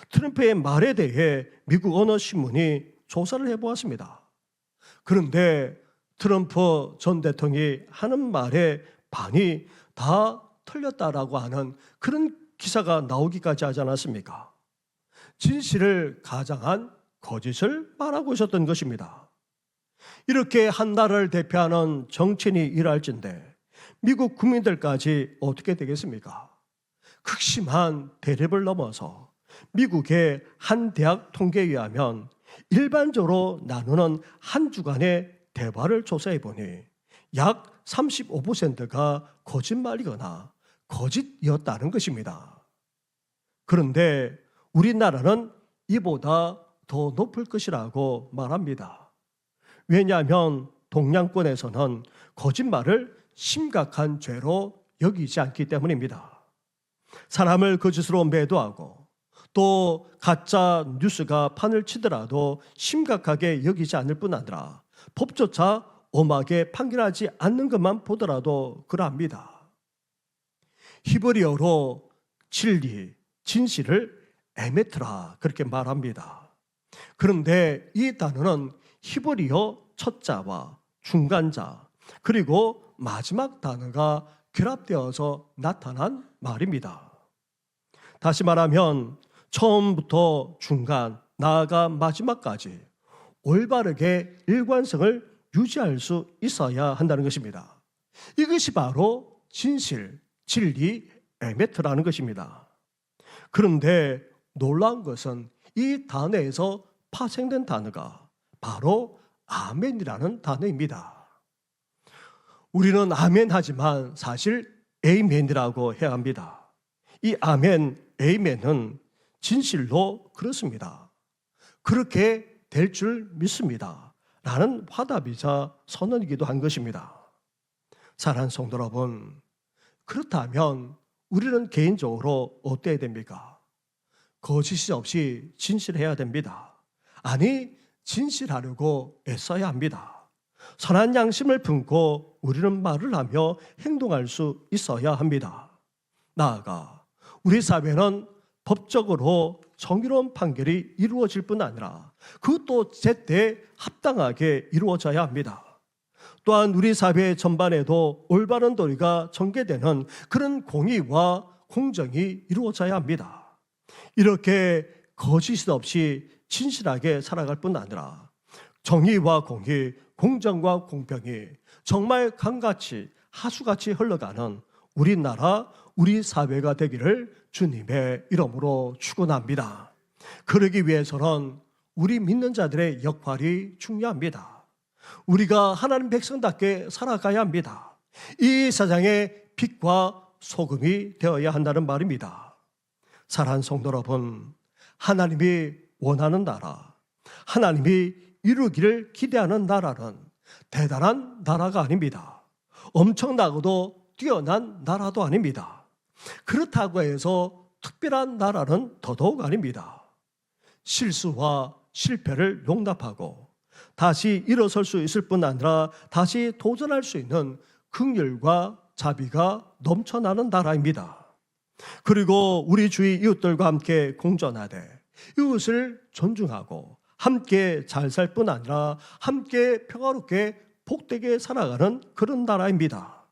트럼프의 말에 대해 미국 어느 신문이 조사를 해보았습니다. 그런데 트럼프 전 대통령이 하는 말의 반이 다 틀렸다라고 하는 그런 기사가 나오기까지 하지 않았습니까? 진실을 가장한 거짓을 말하고 있었던 것입니다. 이렇게 한 나라를 대표하는 정치인이 일할진데 미국 국민들까지 어떻게 되겠습니까? 극심한 대립을 넘어서 미국의 한 대학 통계에 의하면 일반적으로 나누는 한 주간의 대화를 조사해 보니 약 35%가 거짓말이거나 거짓이었다는 것입니다. 그런데 우리나라는 이보다 더 높을 것이라고 말합니다. 왜냐하면 동양권에서는 거짓말을 심각한 죄로 여기지 않기 때문입니다. 사람을 거짓으로 매도하고 또 가짜 뉴스가 판을 치더라도 심각하게 여기지 않을 뿐 아니라 법조차 엄하게 판결하지 않는 것만 보더라도 그러합니다. 히브리어로 진리, 진실을 에메트라 그렇게 말합니다. 그런데 이 단어는 히브리어 첫 자와 중간자 그리고 마지막 단어가 결합되어서 나타난 말입니다. 다시 말하면 처음부터 중간, 나아가 마지막까지 올바르게 일관성을 유지할 수 있어야 한다는 것입니다. 이것이 바로 진실, 진리, 에메트라는 것입니다. 그런데 놀라운 것은 이 단어에서 파생된 단어가 바로 아멘이라는 단어입니다. 우리는 아멘 하지만 사실 에이멘이라고 해야 합니다. 이 아멘, 에이멘은 진실로 그렇습니다. 그렇게 될 줄 믿습니다. 라는 화답이자 선언이기도 한 것입니다. 사랑하는 성도 여러분, 그렇다면 우리는 개인적으로 어때야 됩니까? 거짓이 없이 진실해야 됩니다. 아니, 진실하려고 애써야 합니다. 선한 양심을 품고 우리는 말을 하며 행동할 수 있어야 합니다. 나아가 우리 사회는 법적으로 정의로운 판결이 이루어질 뿐 아니라 그것도 제때 합당하게 이루어져야 합니다. 또한 우리 사회 전반에도 올바른 도리가 전개되는 그런 공의와 공정이 이루어져야 합니다. 이렇게 거짓 없이 진실하게 살아갈 뿐 아니라 정의와 공의, 공정과 공평이 정말 강같이 하수같이 흘러가는 우리나라, 우리 사회가 되기를 주님의 이름으로 축원합니다. 그러기 위해서는 우리 믿는 자들의 역할이 중요합니다. 우리가 하나님 백성답게 살아가야 합니다. 이 세상의 빛과 소금이 되어야 한다는 말입니다. 사랑하는 성도 여러분, 하나님이 원하는 나라, 하나님이 이루기를 기대하는 나라는 대단한 나라가 아닙니다. 엄청나고도 뛰어난 나라도 아닙니다. 그렇다고 해서 특별한 나라는 더더욱 아닙니다. 실수와 실패를 용납하고 다시 일어설 수 있을 뿐 아니라 다시 도전할 수 있는 긍휼과 자비가 넘쳐나는 나라입니다. 그리고 우리 주위 이웃들과 함께 공존하되 이웃을 존중하고 함께 잘 살 뿐 아니라 함께 평화롭게 복되게 살아가는 그런 나라입니다.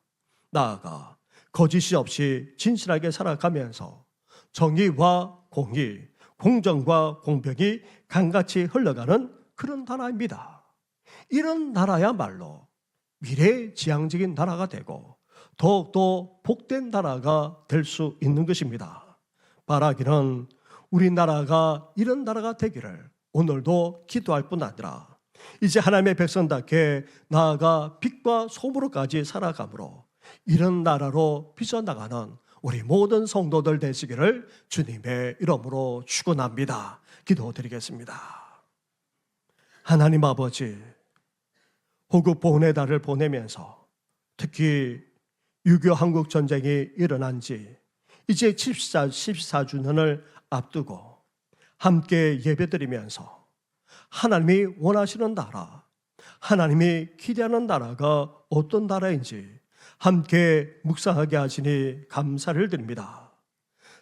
나아가 거짓이 없이 진실하게 살아가면서 정의와 공의, 공정과 공평이 강같이 흘러가는 그런 나라입니다. 이런 나라야말로 미래지향적인 나라가 되고 더욱더 복된 나라가 될 수 있는 것입니다. 바라기는 우리나라가 이런 나라가 되기를 오늘도 기도할 뿐 아니라 이제 하나님의 백성답게 나아가 빛과 소금으로까지 살아가므로 이런 나라로 빚어나가는 우리 모든 성도들 되시기를 주님의 이름으로 축원합니다. 기도드리겠습니다. 하나님 아버지, 호국 보훈의 달을 보내면서 특히 6.25 한국 전쟁이 일어난 지 이제 14주년을 앞두고 함께 예배드리면서 하나님이 원하시는 나라, 하나님이 기대하는 나라가 어떤 나라인지 함께 묵상하게 하시니 감사를 드립니다.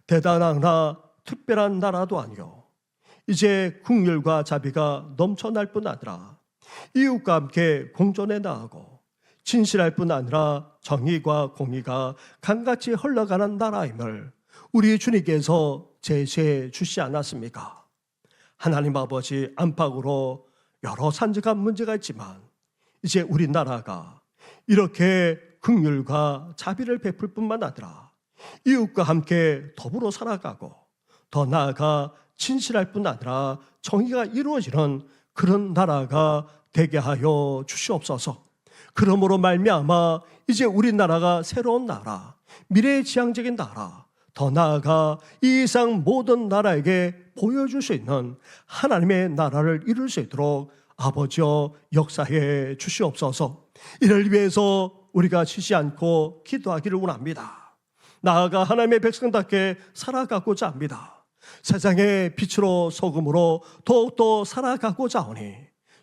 대단하나 특별한 나라도 아니요 이제 긍휼과 자비가 넘쳐날 뿐 아니라 이웃과 함께 공존해 나가고 진실할 뿐 아니라 정의와 공의가 강같이 흘러가는 나라임을 우리 주님께서 제시해 주시지 않았습니까? 하나님 아버지 안팎으로 여러 산적한 문제가 있지만 이제 우리나라가 이렇게 긍휼과 자비를 베풀 뿐만 아니라 이웃과 함께 더불어 살아가고 더 나아가 진실할 뿐 아니라 정의가 이루어지는 그런 나라가 되게 하여 주시옵소서. 그러므로 말미암아 이제 우리나라가 새로운 나라, 미래지향적인 나라, 더 나아가 이 이상 모든 나라에게 보여줄 수 있는 하나님의 나라를 이룰 수 있도록 아버지여 역사해 주시옵소서. 이를 위해서 우리가 쉬지 않고 기도하기를 원합니다. 나아가 하나님의 백성답게 살아가고자 합니다. 세상의 빛으로 소금으로 더욱더 살아가고자 하오니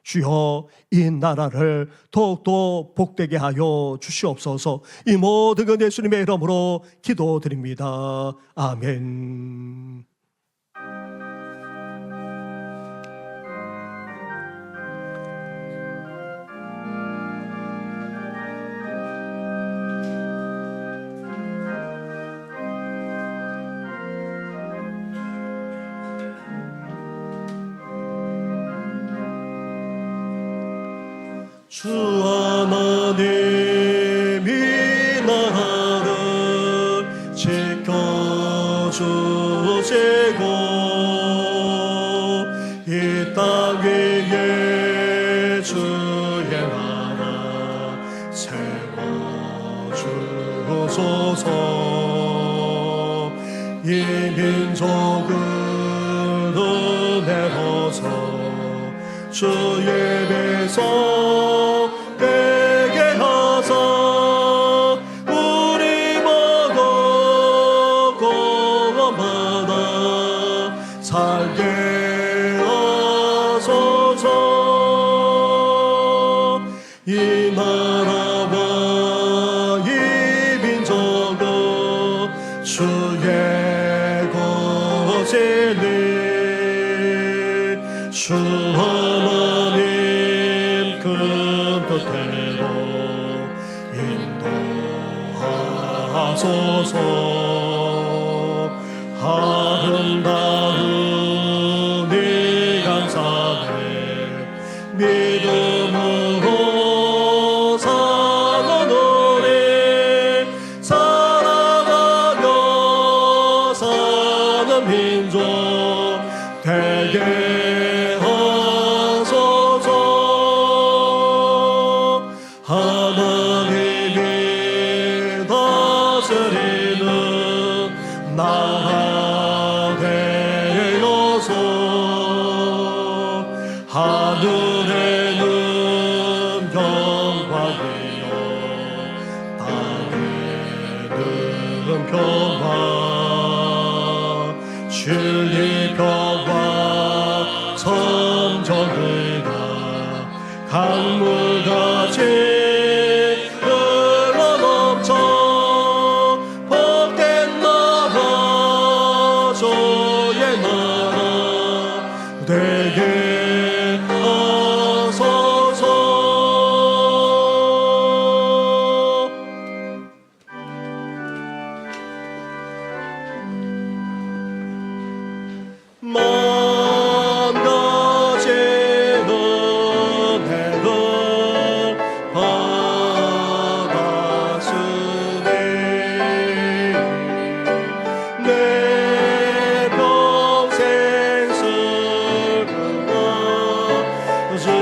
주여 이 나라를 더욱더 복되게 하여 주시옵소서. 이 모든 것 예수님의 이름으로 기도드립니다. 아멘. 주 하나님 이 나라를 지켜주시고 이 땅 위에 주의 나라 세워주소서. 이 민족을 은혜로서 주의 백성 되게 하사 우리 모두 공업마다 살게 하소서. 이 나라와 이 민족은 주의 것이니 주 하나님 큰 뜻대로 인도하소서. 아름다운 이 강산에 믿음으로 사는 우리 사랑하며 사는 민족 되게 하소서. 하나님이 다스리는 나라 되어서 하늘에는 영광이요 땅에는 평화 진리 평화 성정의가 강물같이 흘러넘쳐 복된 나라 주의 나라 되게 하소서. 망가지는 해를 받았으니 내 평생 슬픔과 즐거움만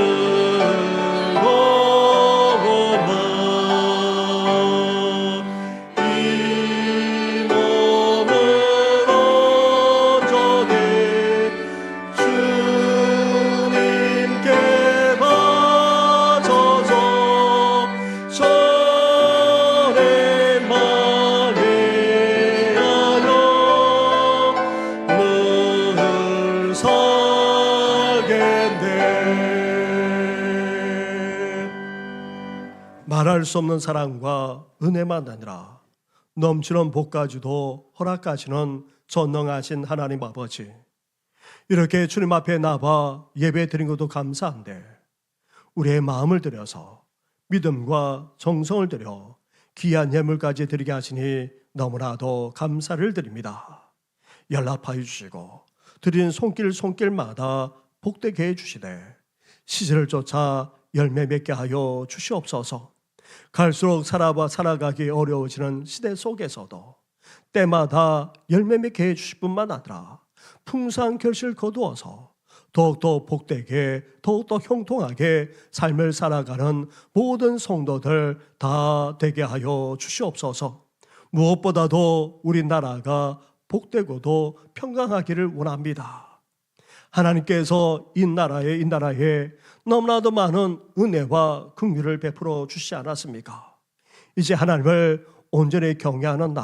이 몸을 온전히 주님께 바쳐서 전에 말리하여 늘 살겠네. 말할 수 없는 사랑과 은혜만 아니라 넘치는 복까지도 허락하시는 전능하신 하나님 아버지, 이렇게 주님 앞에 나와 예배 드린 것도 감사한데 우리의 마음을 들여서 믿음과 정성을 들여 귀한 예물까지 드리게 하시니 너무나도 감사를 드립니다. 연락하여 주시고 드린 손길마다 복되게 해주시되 시절을 쫓아 열매 맺게 하여 주시옵소서. 갈수록 살아가기 어려워지는 시대 속에서도 때마다 열매 맺게 해주실 뿐만 아니라 풍성한 결실을 거두어서 더욱더 복되게 더욱더 형통하게 삶을 살아가는 모든 성도들 다 되게 하여 주시옵소서. 무엇보다도 우리나라가 복되고도 평강하기를 원합니다. 하나님께서 이 나라에 너무나도 많은 은혜와 긍휼을 베풀어 주시지 않았습니까? 이제 하나님을 온전히 경외하는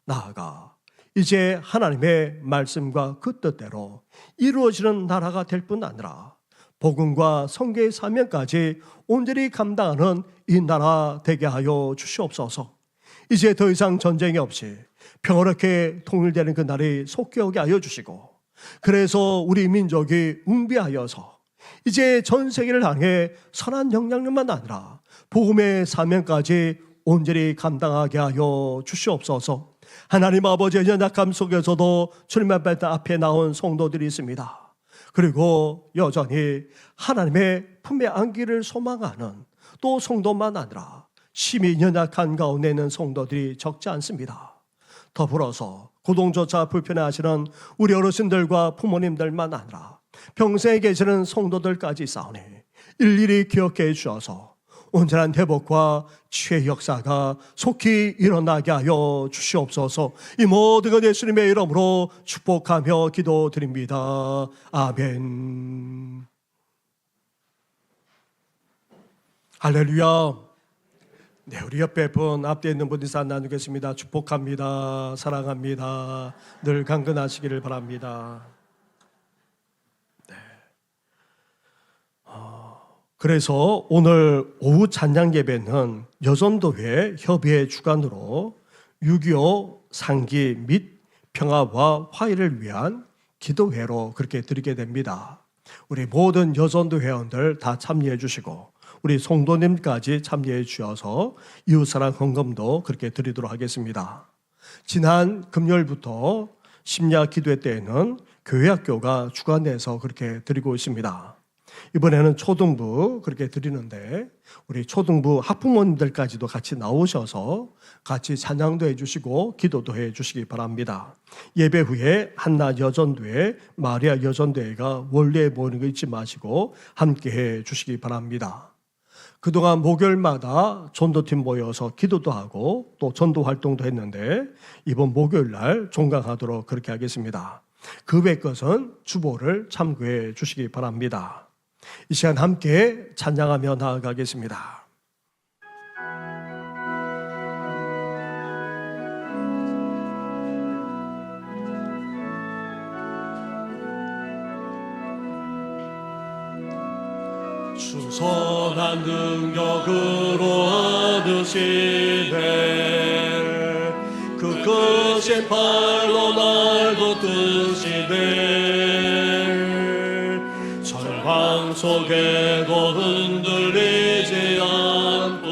나아가 이제 하나님의 말씀과 그 뜻대로 이루어지는 나라가 될 뿐 아니라 복음과 선교의 사명까지 온전히 감당하는 이 나라 되게 하여 주시옵소서. 이제 더 이상 전쟁이 없이 평화롭게 통일되는 그 날이 속히 오게 하여 주시고, 그래서 우리 민족이 웅비하여서 이제 전 세계를 향해 선한 영향력만 아니라 복음의 사명까지 온전히 감당하게 하여 주시옵소서. 하나님 아버지의 연약함 속에서도 주님 앞에 나온 성도들이 있습니다. 그리고 여전히 하나님의 품에 안기를 소망하는 또 성도만 아니라 심히 연약한 가운데 있는 성도들이 적지 않습니다. 더불어서 고동조차 불편해하시는 우리 어르신들과 부모님들만 아니라 평생에 계시는 성도들까지 있사오니 일일이 기억해 주셔서 온전한 회복과 치유의 역사가 속히 일어나게 하여 주시옵소서. 이 모든 것 예수님의 이름으로 축복하며 기도드립니다. 아멘. 할렐루야. 네, 우리 옆에 분, 앞에 있는 분 인사 나누겠습니다. 축복합니다. 사랑합니다. 늘 강건하시기를 바랍니다. 네. 그래서 오늘 오후 찬양 예배는 여전도회 협의회 주관으로 6.25 상기 및 평화와 화해를 위한 기도회로 그렇게 드리게 됩니다. 우리 모든 여전도 회원들 다 참여해 주시고 우리 성도님까지 참여해 주셔서 이웃사랑 헌금도 그렇게 드리도록 하겠습니다. 지난 금요일부터 심야 기도회 때에는 교회학교가 주관해서 그렇게 드리고 있습니다. 이번에는 초등부 그렇게 드리는데 우리 초등부 학부모님들까지도 같이 나오셔서 같이 찬양도 해주시고 기도도 해주시기 바랍니다. 예배 후에 한나 여전도회, 마리아 여전도회가 원래에 모이는 거 잊지 마시고 함께 해주시기 바랍니다. 그동안 목요일마다 전도팀 모여서 기도도 하고 또 전도 활동도 했는데 이번 목요일날 종강하도록 그렇게 하겠습니다. 그 외 것은 주보를 참고해 주시기 바랍니다. 이 시간 함께 찬양하며 나아가겠습니다. 주 선한 능력으로 얻으시되 그 크신 팔로 날 붙드시되 절망 속에도 흔들리지 않고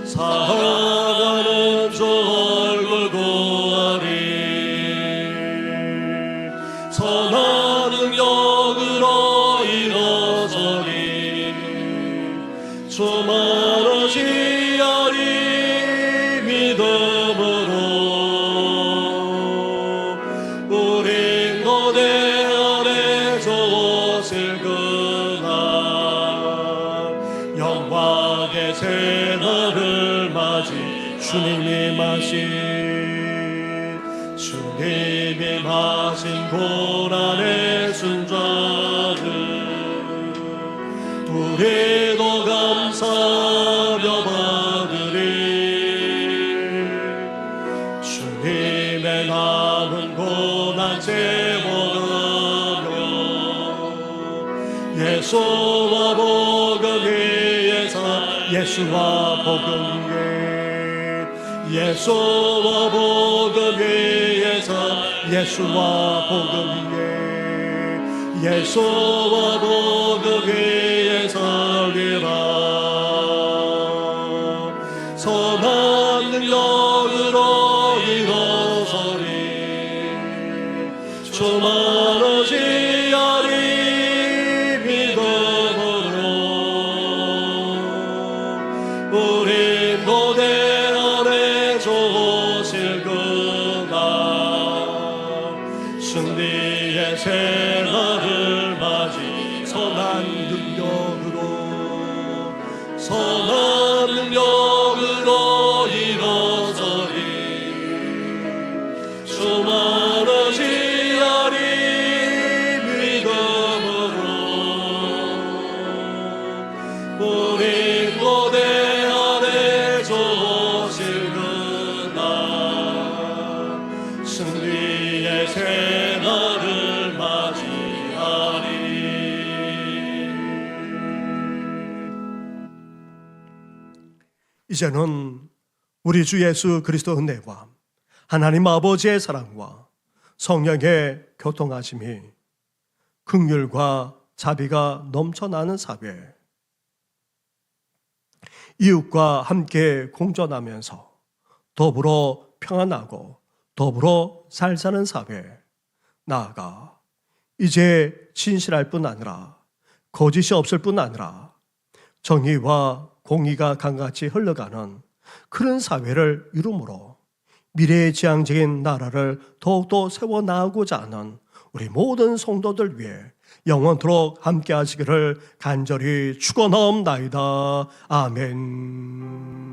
살아가는 주 얼굴 보아리 선한 능력으로 일어서리 주만을 지하리 믿음으로 우린 너네 안에 좋으실 그날 영광의 새날을 맞이 주님이 마신 고난의 순자들 우리도 감사하며 받으리 주님의 남은 고난 제목하며 예수와 복음 위에 사 예수와 복음 위에 예수와 복음 위에서 예수와 복음 위에 예수와 복음 위에 설리라 선한 능력으로 일어서리 주만을 지하리 믿음으로 우린 고대 안에 좋으실 그날 승리의 새날을 맞이 선한 능력으로 일어서리 주만을 지하리 믿음으로 우린 고대 안에 좋으실 그날 승리의 새날을 맞이하리. 이제는 우리 주 예수 그리스도 은혜와 하나님 아버지의 사랑과 성령의 교통하심이 긍휼과 자비가 넘쳐나는 사회, 이웃과 함께 공존하면서 더불어 평안하고 더불어 잘 사는 사회, 나아가 이제 진실할 뿐 아니라 거짓이 없을 뿐 아니라 정의와 공의가 강같이 흘러가는 그런 사회를 이루므로 미래의 지향적인 나라를 더욱더 세워나가고자 하는 우리 모든 성도들 위해 영원토록 함께 하시기를 간절히 축원하옵나이다. 아멘.